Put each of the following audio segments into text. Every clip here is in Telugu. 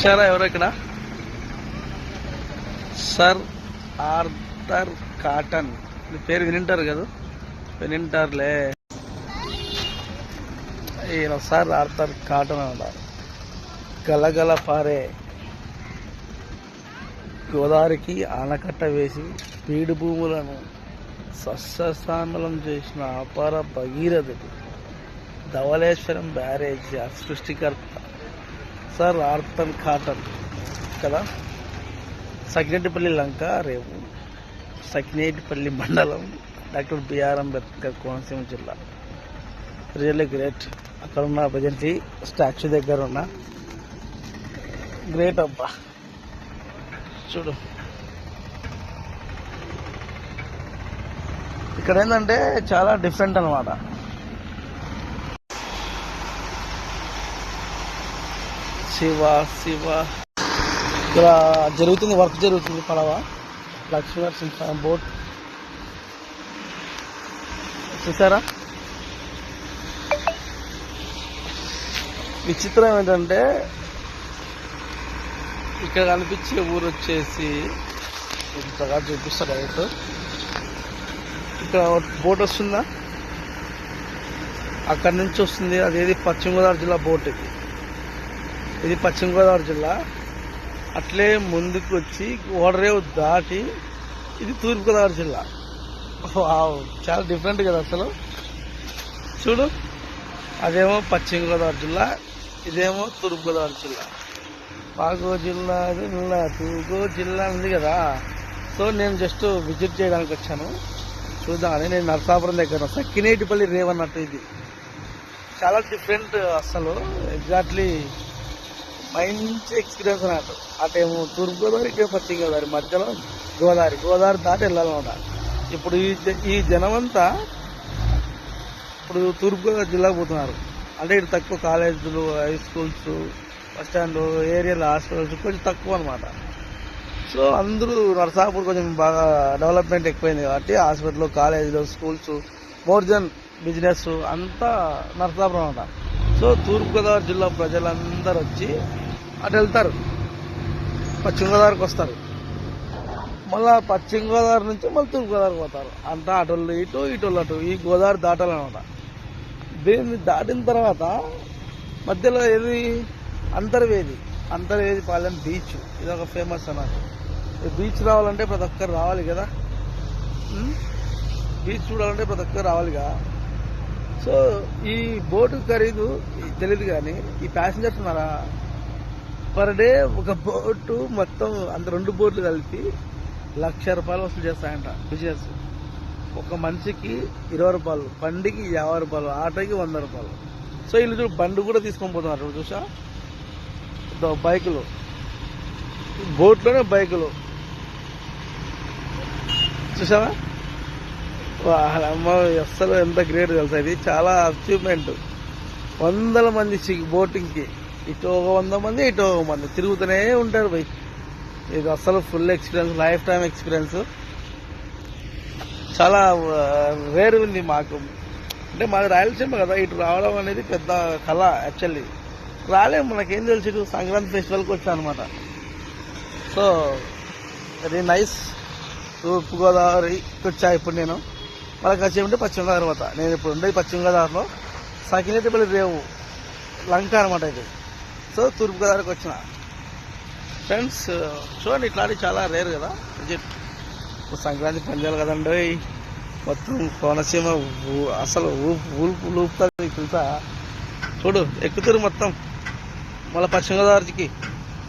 చూసారా ఎవరు ఇక్కడ? Sir Arthur cotton. పేరు వినింటారు కదా, వినింటారులే. ఈయన సర్ ఆర్థర్ కాటన్ అన్నారు. గలగల పారే గోదావరికి ఆనకట్ట వేసి పీడు భూములను సస్యశ్యామలం చేసిన అపార భగీరథుడు, ధవళేశ్వరం బ్యారేజ్ సృష్టికర్త సర్ ఆర్థర్ కాటన్ కదా. సకినేటిపల్లి లంక రేవు, సకినేటిపల్లి మండలం, డాక్టర్ బిఆర్ అంబేద్కర్ కోనసీమ జిల్లా. Really great. అక్కడ ఉన్న ప్రజెంట్లీ స్టాచ్యూ దగ్గర ఉన్న గ్రేట్ అబ్బా. చూడు ఇక్కడ ఏంటంటే చాలా డిఫరెంట్ అనమాట. శివ శివ ఇక్కడ జరుగుతుంది, వర్క్ జరుగుతుంది. పడవ లక్ష్మీనరసింహ బోట్ చూసారా. విచిత్రం ఏంటంటే ఇక్కడ కనిపించే ఊరు వచ్చేసి ఇంతగా చూపిస్తారు. రైట్ ఇక్కడ బోట్ వస్తుందా, అక్కడి నుంచి వస్తుంది. అదేది పశ్చిమ గోదావరి జిల్లా బోట్. ఇది పశ్చిమ గోదావరి జిల్లా. అట్లే ముందుకు వచ్చి ఓడరేవు దాటి ఇది తూర్పు గోదావరి జిల్లా. చాలా డిఫరెంట్ కదా అసలు. చూడు, అదేమో పశ్చిమ గోదావరి జిల్లా, ఇదేమో తూర్పు గోదావరి జిల్లా. పాగో జిల్లా తూర్పు జిల్లా ఉంది కదా. సో నేను జస్ట్ విజిట్ చేయడానికి వచ్చాను, చూద్దామని. నేను నరసాపురం దగ్గర సక్కినేటిపల్లి రేవ్ అన్నట్టు. ఇది చాలా డిఫరెంట్ అసలు. ఎగ్జాక్ట్లీ మంచి ఎక్స్పీరియన్స్ అన్నట్టు. అటేమో తూర్పు గోదావరి, ఇటేమో పశ్చిమ గోదావరి, మధ్యలో గోదావరి దాటి వెళ్ళాలన్నమాట. ఇప్పుడు ఈ జనమంతా ఇప్పుడు తూర్పు గోదావరి జిల్లాకు పోతున్నారు. అంటే ఇటు తక్కువ కాలేజీలు, హై స్కూల్స్, బస్ స్టాండ్ ఏరియాలో హాస్పిటల్స్ కొంచెం తక్కువ అనమాట. సో అందరూ నరసాపూర్ కొంచెం బాగా డెవలప్మెంట్ ఎక్కువైంది కాబట్టి హాస్పిటల్, కాలేజీలు, స్కూల్స్, మోర్ దెన్ బిజినెస్ అంతా నరసాపురం అనమాట. సో తూర్పుగోదావరి జిల్లా ప్రజలందరూ వచ్చి అటు వెళ్తారు, పశ్చిమ గోదావరికి వస్తారు. మళ్ళీ పశ్చిమ గోదావరి నుంచి మళ్ళీ తూర్పుగోదావరికి పోతారు. అంతా అటోళ్ళు ఇటు, ఇటోళ్ళు అటు. ఈ గోదావరి దాటాలన్నమాట. దీన్ని దాటిన తర్వాత మధ్యలో ఏది అంతర్వేది పాలెం బీచ్. ఇది ఒక ఫేమస్ అన్నమాట. బీచ్ రావాలంటే ప్రతి ఒక్కరు రావాలి కదా, బీచ్ చూడాలంటే ప్రతి ఒక్కరు రావాలిగా. సో ఈ బోటు ఖరీదు తెలియదు కానీ ఈ ప్యాసింజర్స్ ఉన్నారా, పర్ డే ఒక బోటు మొత్తం అంత 2 బోట్లు కలిపి ₹1,00,000 వసూలు చేస్తాయంట బిజినెస్. ఒక మనిషికి ₹20, బండికి ₹50, ఆటోకి ₹100. సో వీళ్ళు చూడు బండి కూడా తీసుకొని పోతున్నారు. చూసా, బైకులు, బోట్లోనే బైకులు చూసావా. వాళ్ళమ్మ అస్సలు ఎంత గ్రేట్ తెలుసా. ఇది చాలా అచీవ్మెంట్. 100 మంది బోటింగ్కి, ఇటు ఒక 100 మంది, ఇటు 1 మంది తిరుగుతూనే ఉంటారు బై. ఇది అస్సలు full experience, life time experience. చాలా రేర్ ఉంది మాకు. అంటే మాది రాయలసీమ కదా, ఇటు రావడం అనేది పెద్ద కళ. యాక్చువల్లీ రాలేము, మనకేం తెలుసు. ఇటు సంక్రాంతి ఫెస్టివల్కి వచ్చా అనమాట. So very nice. తూర్పుగోదావరికి వచ్చా ఇప్పుడు నేను. మనకు వచ్చి ఉంటే పశ్చిమ గోదావరి పోతా. నేను ఇప్పుడు ఉండేది పశ్చిమ గోదావరిలో, సకినేటిపల్లి రేవు లంక అనమాట ఇది. సో తూర్పుగోదావరికి వచ్చిన ఫ్రెండ్స్. చూడండి, ఇట్లాంటివి చాలా రేర్ కదా. సంక్రాంతి పందాలు కదండి, మొత్తం కోనసీమ అసలు ఊపుతుంది తెలుసా. చూడు ఎక్కుతారు మొత్తం. మళ్ళీ పశ్చిమ గోదావరికి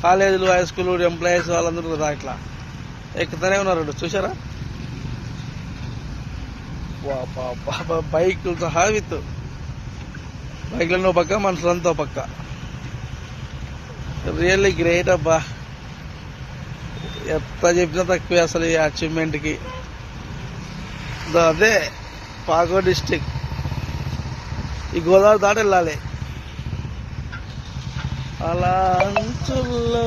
కాలేజీలు, హై స్కూల్, ఎంప్లాయీస్ వాళ్ళందరూ కదా ఇట్లా ఎక్కుతూనే ఉన్నారు. చూసారా, బైకులు సహా విత్ బైకులను పక్క, మనుషులంతా పక్క. రియల్లీ గ్రేట్ అబ్బా. ఎంత చెప్పినా తక్కువే అసలు ఈ అచీవ్మెంట్కి. అదే పాగో డిస్టిక్. ఈ గోదావరి దాటి వెళ్ళాలి. అలా అంచుల్లో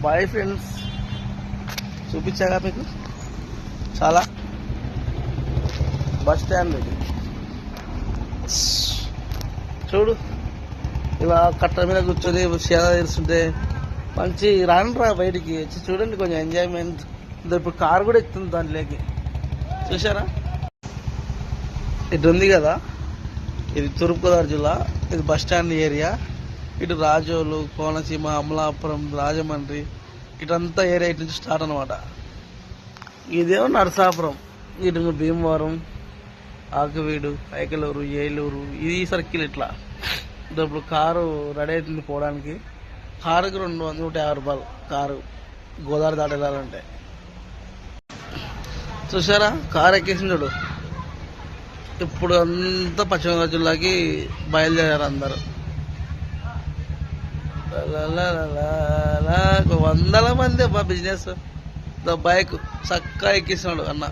బాయ్ ఫ్రెండ్స్. చూపించాగా మీకు చాలా. బస్ స్టాండ్ ఇది. చూడు ఇలా కట్ట మీద కూర్చొని సేద తీరుస్తుంటే మంచి రానురా బయటికి వచ్చి చూడండి, కొంచెం ఎంజాయ్మెంట్. ఇప్పుడు కారు కూడా ఎక్కుతుంది దాంట్లోకి, చూసారా? ఇటు ఉంది కదా, ఇది తూర్పుగోదావరి జిల్లా. ఇది బస్ స్టాండ్ ఏరియా. ఇటు రాజోలు, కోనసీమ, అమలాపురం, రాజమండ్రి ఇటంతా ఏరియా ఇటు నుంచి స్టార్ట్ అనమాట. ఇదేమో నరసాపురం, ఇటు భీమవరం, ఆకువీడు, ఐకలూరు, ఏలూరు, ఇది సర్కిల్ ఇట్లా. ఇప్పుడు కారు రెడీ అవుతుంది పోవడానికి. కారుకి 150 రూపాయలు కారు గోదావరి దాటి వెళ్ళాలంటే. చూసారా కారు ఎక్కేసింది చూడు. ఇప్పుడు అంతా పశ్చిమ గోదావరి జిల్లాకి బయలుదేరారు అందరు. 100 మంది అబ్బా బిజినెస్. బైక్ చక్కగా ఎక్కిస్తున్నాడు అన్న.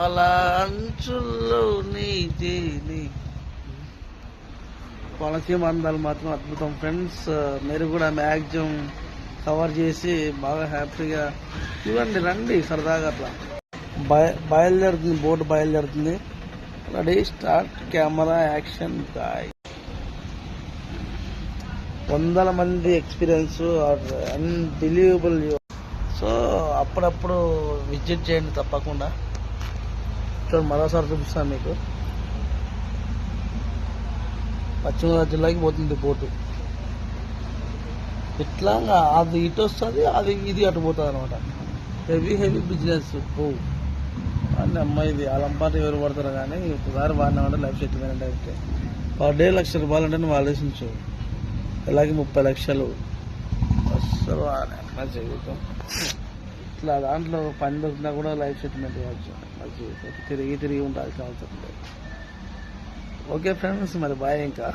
అలా అంచుల్లో నీటి కోనసీమ అందాలు మాత్రం అద్భుతం ఫ్రెండ్స్. మీరు కూడా మ్యాక్సిమం కవర్ చేసి బాగా హ్యాపీగా చూడండి, రండి సరదాగా అట్లా. బయలుదేరుతుంది, బోట్ బయలుదేరుతుంది. Ready start, camera action. 100 మంది ఎక్స్పీరియన్స్ అన్బిలీవబుల్. సో అప్పుడప్పుడు విజిట్ చేయండి తప్పకుండా. చూడండి మరోసారి చూపిస్తాను మీకు. పశ్చిమ గోదావరి జిల్లాకి పోతుంది బోటు. ఇట్లా అది ఇటు వస్తుంది, అది ఇది అటు పోతుంది అనమాట. Heavy business. అని అమ్మాయిది అలంపాటి ఎవరు పడతారు కానీ ఒకసారి వాడినామంటే లైఫ్ సెటిల్మెంట్ అయితే పర్ డే 1,00,000 రూపాయలు అంటే నువ్వు ఆలోచించు. అలాగే 30 లక్షలు అసలు నా జీవితం. ఇట్లా దాంట్లో పని దొరికినా కూడా లైఫ్ సెటిల్మెంట్ చేయవచ్చు. నా జీవితం తిరిగి ఉండాల్సిన అవసరం లేదు. ఓకే ఫ్రెండ్స్, మరి బాయ్ ఇంకా.